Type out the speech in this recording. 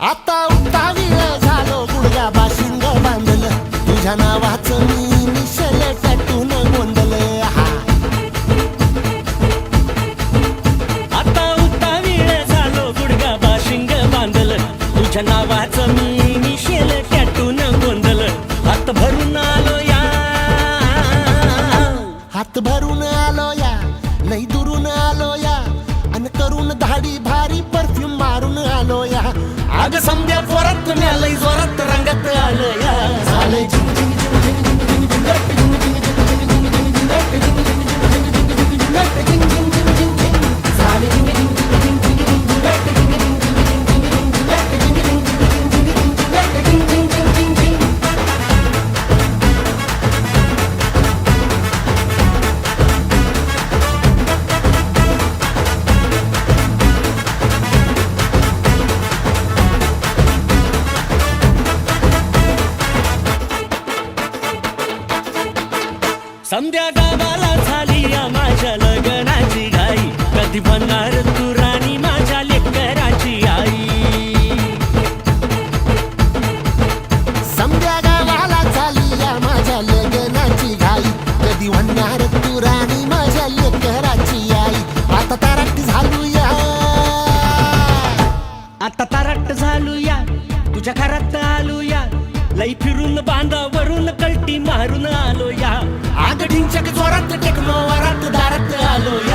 आता उतावीळ झालो गुडघ्या बाशिंग बांधलं तुझ्या नावाचं मी मिशल टॅटून गोंधलं आता उतावीळ झालो गुडघा बाशिंग बांधलं तुझ्या नावाचं मी मिशेल टॅटून गोंधलं हात भरून आलो या हात भरून आलो या लई दुरून आलो या अन करून धाडी भारी परफ्यूम मारून आलो या अग समद्या जोरात लय जोरात रंगात आलं या झालंय समद्या गावाला झाली या माझ्या लग्नाची घाई कधी बनणार तू राणी माझ्या लेकराची आई समद्या गावाला झाली या माझ्या लग्नाची घाई कधी म्हणणार तू राणी माझ्या लेकराची आई आता तारट झालो या आता तारट झालो या तुझ्या घरात आलो या लई फिरून बांधावरून कल्टी मारून आलो या आग ढिंचक जोरात टेकलो वरात दारात आलो या